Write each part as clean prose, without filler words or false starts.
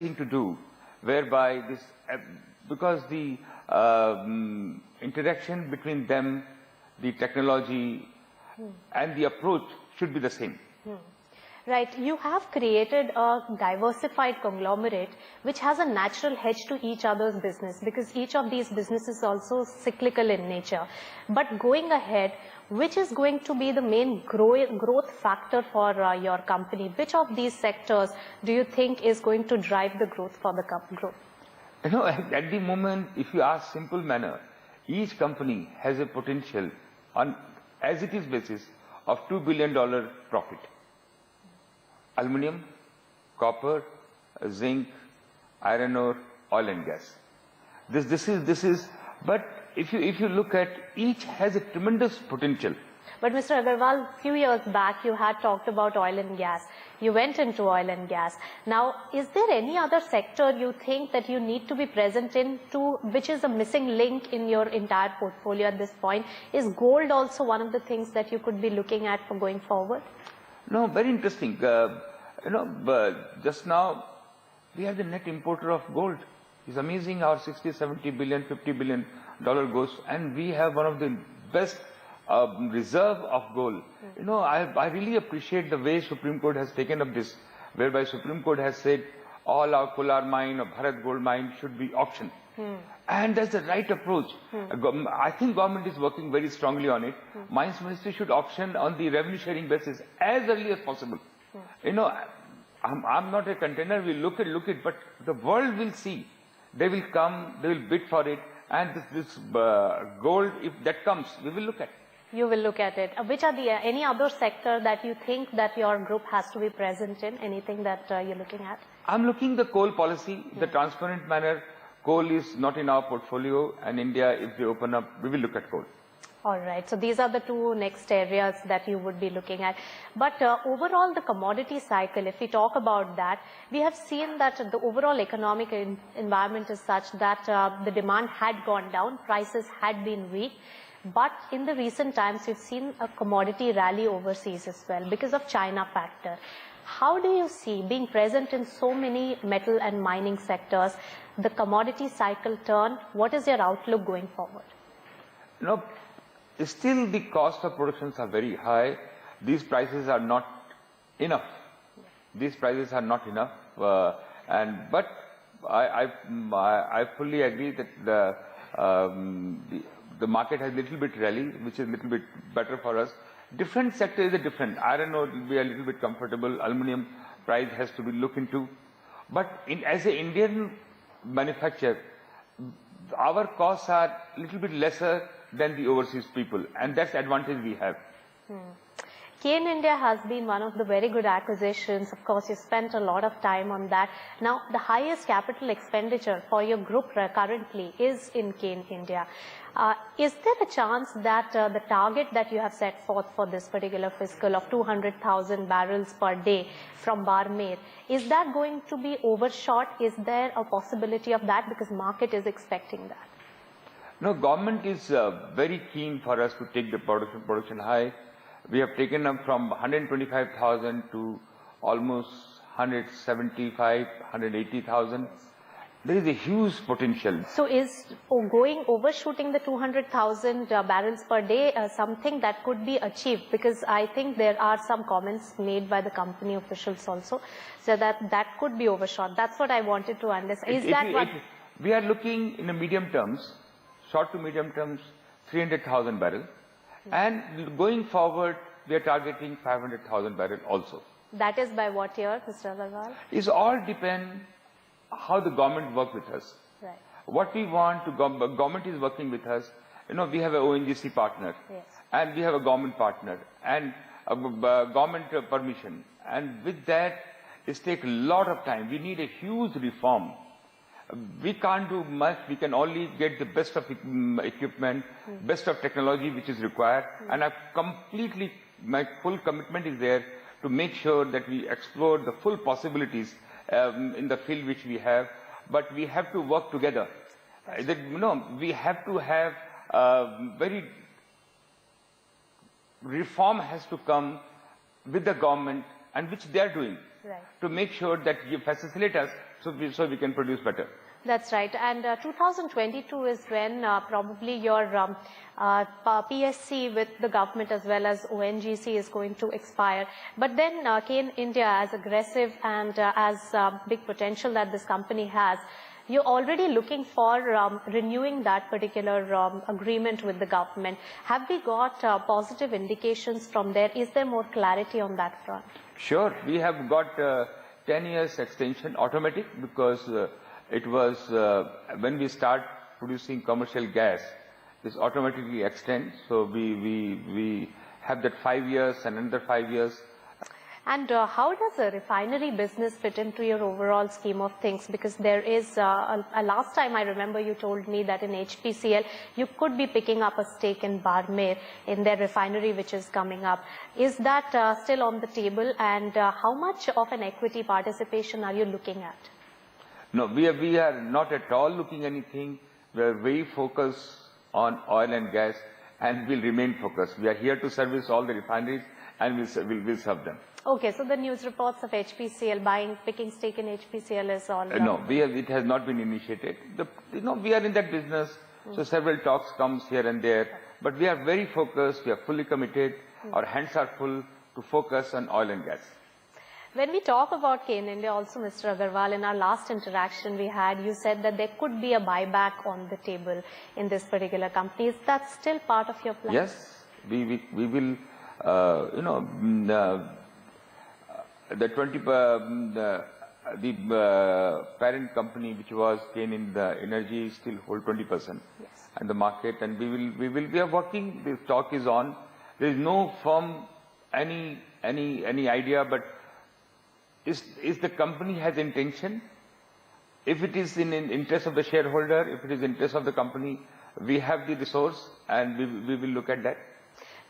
thing to do, whereby this, because the interaction between them, the technology and the approach should be the same. Right. You have created a diversified conglomerate which has a natural hedge to each other's business, because each of these businesses is also cyclical in nature. But going ahead, which is going to be the main growth factor for your company? Which of these sectors do you think is going to drive the growth for the group? You know, at the moment, if you ask simple manner, each company has a potential on as it is basis of $2 billion profit. Aluminium, copper, zinc, iron ore, oil and gas. This is. But if you look at, each has a tremendous potential. But Mr. Agarwal, few years back you had talked about oil and gas. You went into oil and gas. Now, is there any other sector you think that you need to be present in, which is a missing link in your entire portfolio at this point? Is gold also one of the things that you could be looking at for going forward? No, very interesting. Just now we are the net importer of gold. It's amazing. Our 60, 70 billion, $50 billion goes, and we have one of the best reserve of gold. You know, I really appreciate the way Supreme Court has taken up this, whereby Supreme Court has said all our Kolar mine or Bharat gold mine should be auctioned. And that's the right approach. I think government is working very strongly on it. Mines Ministry should auction on the revenue sharing basis as early as possible. You know, I'm not a contender, we'll look it, but the world will see. They will come, they will bid for it, and this gold, if that comes, we will look at it. You will look at it. Which are the any other sector that you think that your group has to be present in? Anything that you're looking at? I'm looking the coal policy, the transparent manner. Coal is not in our portfolio, and India, if they open up, we will look at coal. All right. So these are the two next areas that you would be looking at. But overall, the commodity cycle, if we talk about that, we have seen that the overall economic environment is such that the demand had gone down, prices had been weak. But in the recent times, we've seen a commodity rally overseas as well because of China factor. How do you see, being present in so many metal and mining sectors, the commodity cycle turn? What is your outlook going forward? You know, still the cost of productions are very high. These prices are not enough. These prices are not enough. But I fully agree that the market has a little bit rally, which is a little bit better for us. Different sectors are different. Iron ore will be a little bit comfortable. Aluminium price has to be looked into. But as an Indian manufacturer, our costs are a little bit lesser than the overseas people, and that's the advantage we have. Kane India has been one of the very good acquisitions. Of course, you spent a lot of time on that. Now, the highest capital expenditure for your group currently is in Kane India. Is there a chance that the target that you have set forth for this particular fiscal of 200,000 barrels per day from Barmer, is that going to be overshot? Is there a possibility of that, because market is expecting that? No, government is very keen for us to take the production high. We have taken up from 125,000 to almost 175, 180,000. There is a huge potential. So is overshooting the 200,000 barrels per day something that could be achieved? Because I think there are some comments made by the company officials also, so that could be overshot. That's what I wanted to understand. We are looking in the medium terms, short to medium terms, 300,000 barrels. And going forward, we are targeting 500,000 barrels also. That is by what year, Mr. Agarwal? It all depends how the government works with us. Right. What we want, government is working with us. You know, we have an ONGC partner. Yes. And we have a government partner and a government permission. And with that, it takes a lot of time. We need a huge reform. We can't do much. We can only get the best of equipment, best of technology which is required. And my full commitment is there to make sure that we explore the full possibilities in the field which we have. But we have to work together. We have to have reform has to come with the government, and which they are doing, right, to make sure that you facilitate us so we can produce better. That's right. And 2022 is when probably your PSC with the government as well as ONGC is going to expire. But then Kane India, as aggressive and as big potential that this company has, you're already looking for renewing that particular agreement with the government. Have we got positive indications from there? Is there more clarity on that front? Sure. We have got 10 years extension automatic, because it was when we start producing commercial gas, this automatically extends. So we have that 5 years and another 5 years. And how does the refinery business fit into your overall scheme of things? Because there is, last time I remember you told me that in HPCL, you could be picking up a stake in Barmer in their refinery, which is coming up. Is that still on the table? And how much of an equity participation are you looking at? No, we are not at all looking anything. We are very focused on oil and gas, and will remain focused. We are here to service all the refineries, and we'll serve them. Okay, so the news reports of HPCL picking stake in HPCL is all. No, it has not been initiated. We are in that business, so several talks comes here and there. But we are very focused. We are fully committed. Our hands are full to focus on oil and gas. When we talk about Kane India, also Mr. Agarwal, in our last interaction we had, you said that there could be a buyback on the table in this particular company. Is that still part of your plan? Yes, we will. The parent company, which was Kane in the Energy, still hold 20%. Yes. And the market, and we are working. The talk is on. There is no firm any idea, but is the company has intention. If it is in interest of the shareholder, if it is in interest of the company, we have the resource, and we will look at that.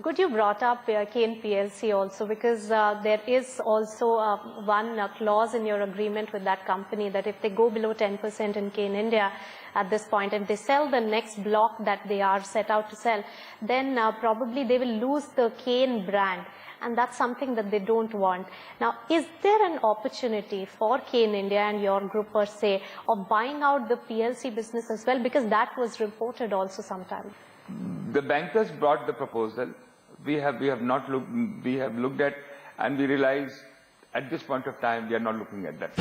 Good you brought up Kane PLC also, because there is also one clause in your agreement with that company that if they go below 10% in Kane India at this point and they sell the next block that they are set out to sell, then probably they will lose the Kane brand. And that's something that they don't want. Now, is there an opportunity for Kane India and your group per se of buying out the PLC business as well? Because that was reported also sometime. The bankers brought the proposal. We have not looked. We have looked at, and we realized at this point of time we are not looking at that.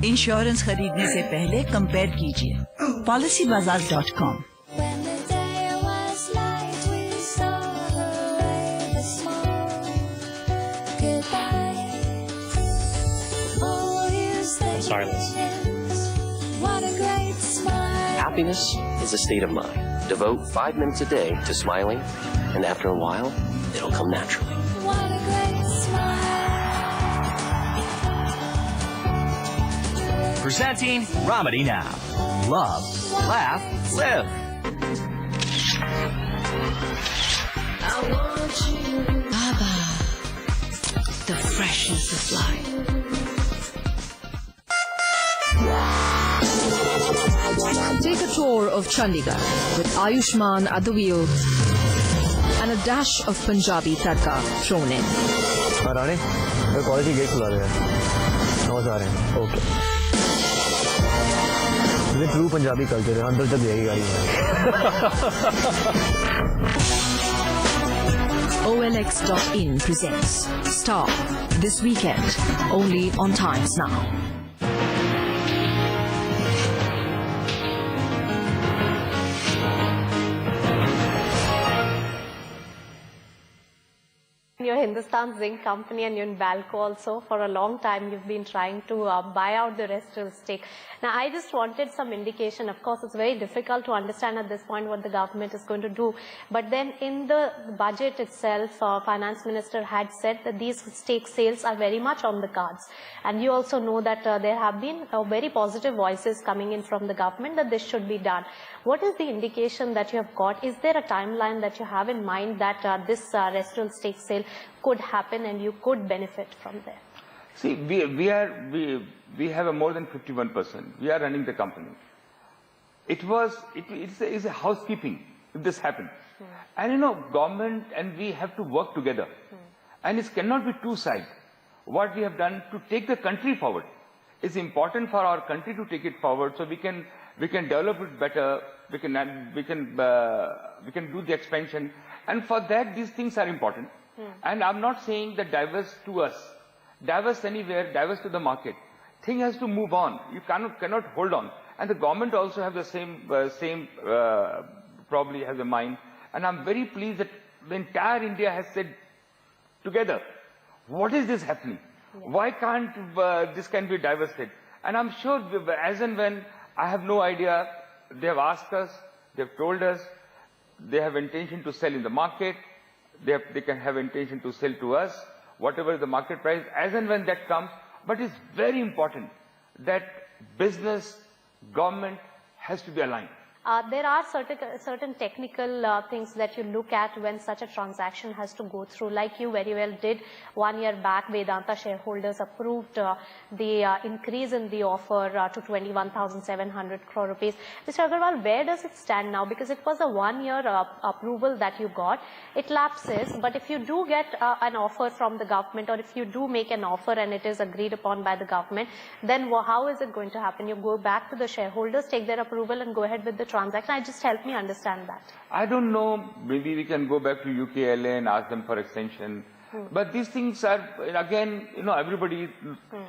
Insurance खरीदने से पहले compare कीजिए policybazaar.com। Silence. Happiness is a state of mind. Devote 5 minutes a day to smiling, and after a while, it'll come naturally. Presenting Ramadi Now. Love, laugh, live. Baba, the freshness of life. Take a tour of Chandigarh with Ayushmann at the wheel and a dash of Punjabi tadka thrown in. Rani college की gate खुला दे समझ आ रहे हैं okay ये true Punjabi culture है अंदर तक जाएगी गाड़ी OLX.in presents Star this weekend only on Times Now. Your Hindustan Zinc company and you're in Balco also. For a long time you've been trying to buy out the residual stake. Now I just wanted some indication. Of course it's very difficult to understand at this point what the government is going to do. But then in the budget itself, Finance Minister had said that these stake sales are very much on the cards. And you also know that there have been very positive voices coming in from the government that this should be done. What is the indication that you have got? Is there a timeline that you have in mind that this residual stake sale could happen and you could benefit from there? See, we have a more than 51%. We are running the company. It's a housekeeping if this happens. And you know, government and we have to work together. And it cannot be two-sided. What we have done to take the country forward. It's important for our country to take it forward so we can develop it better. We can do the expansion. And for that, these things are important. And I'm not saying that divest to us. Divest anywhere, divest to the market. Thing has to move on. You cannot hold on. And the government also have the same probably has a mind. And I'm very pleased that the entire India has said together, what is this happening? Why can't this can be divested? And I'm sure as and when, I have no idea, they have asked us, they have told us, they have intention to sell in the market, they can have intention to sell to us, whatever the market price, as and when that comes. But it's very important that business, government has to be aligned. There are certain technical things that you look at when such a transaction has to go through. Like you very well did 1 year back, Vedanta shareholders approved the increase in the offer to 21,700 crore rupees. Mr. Agarwal, where does it stand now? Because it was a 1 year approval that you got. It lapses, but if you do get an offer from the government, or if you do make an offer and it is agreed upon by the government, then how is it going to happen? You go back to the shareholders, take their approval and go ahead with the transaction. Just help me understand that. I don't know, maybe we can go back to UKLA and ask them for extension. But these things are, again, you know, everybody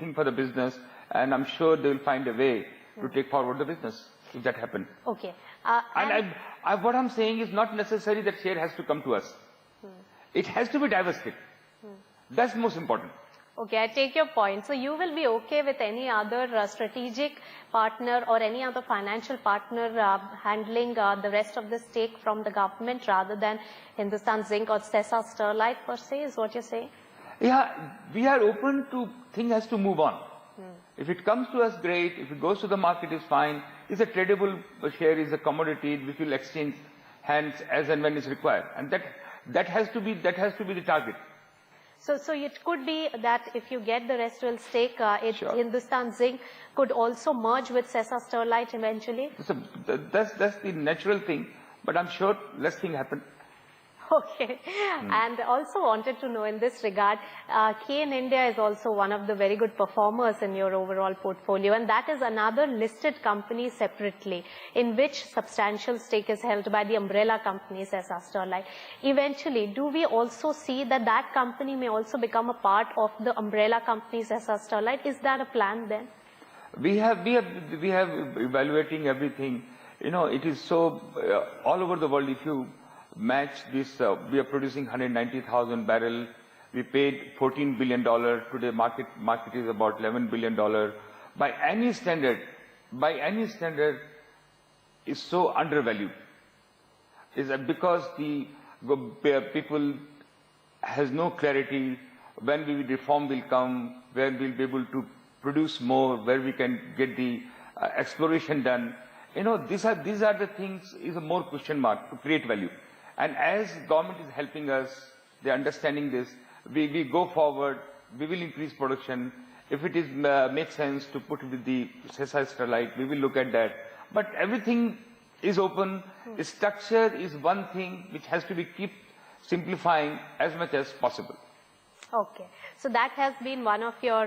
think for the business, and I'm sure they will find a way to take forward the business if that happens. Okay. And what I'm saying is not necessary that share has to come to us. It has to be divested. That's most important. Okay, I take your point. So you will be okay with any other strategic partner or any other financial partner handling the rest of the stake from the government rather than Hindustan Zinc or Sesa Sterlite per se, is what you're saying? Yeah, we are open to, thing has to move on. If it comes to us, great. If it goes to the market, is fine. It's a tradable share, is a commodity which will exchange hands as and when is required. And that has to be the target. So it could be that if you get the residual stake, Sure. Hindustan Zinc could also merge with Sesa Sterlite eventually? So that's the natural thing. But I'm sure less thing happen. Okay. And also wanted to know in this regard, Kain India is also one of the very good performers in your overall portfolio, and that is another listed company separately, in which substantial stake is held by the umbrella company Sesa Sterlite. Eventually, do we also see that that company may also become a part of the umbrella company Sesa Sterlite? Is that a plan then? We have evaluating everything. You know, it is so all over the world. If you match this, we are producing 190,000 barrel. We paid $14 billion. Today market is about $11 billion. By any standard, is so undervalued. Is that because the people has no clarity when we reform will come, where we'll be able to produce more, where we can get the exploration done. You know, these are the things, is a more question mark to create value. And as government is helping us, they're understanding this, we go forward, we will increase production. If it is makes sense to put with the Sesa Sterlite, we will look at that. But everything is open. The structure is one thing which has to be keep simplifying as much as possible. Okay. So that has been one of your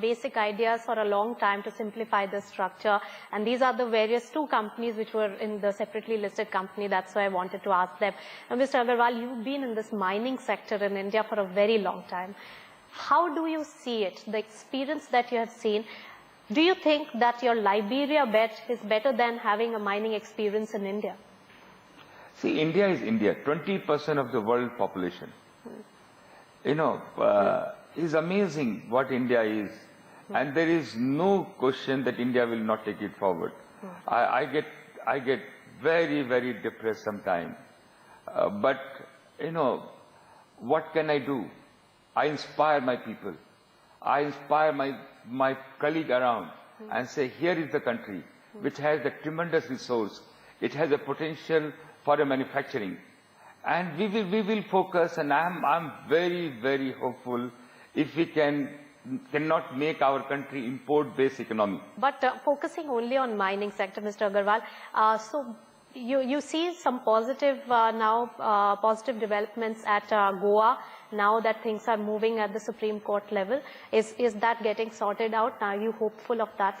basic ideas for a long time, to simplify the structure. And these are the various two companies which were in the separately listed company. That's why I wanted to ask them. Now, Mr. Agarwal, you've been in this mining sector in India for a very long time. How do you see it, the experience that you have seen? Do you think that your Liberia bet is better than having a mining experience in India? See, India is India, 20% of the world population. You know, it's amazing what India is. And there is no question that India will not take it forward. I get very, very depressed sometimes. But, you know, what can I do? I inspire my people. I inspire my colleague around and say, here is the country which has a tremendous resource. It has a potential for a manufacturing. And we will focus, and I'm very, very hopeful if we can cannot make our country import-based economy. But focusing only on mining sector, Mr. Agarwal, so you see some positive positive developments at Goa now that things are moving at the Supreme Court level. Is that getting sorted out? Are you hopeful of that?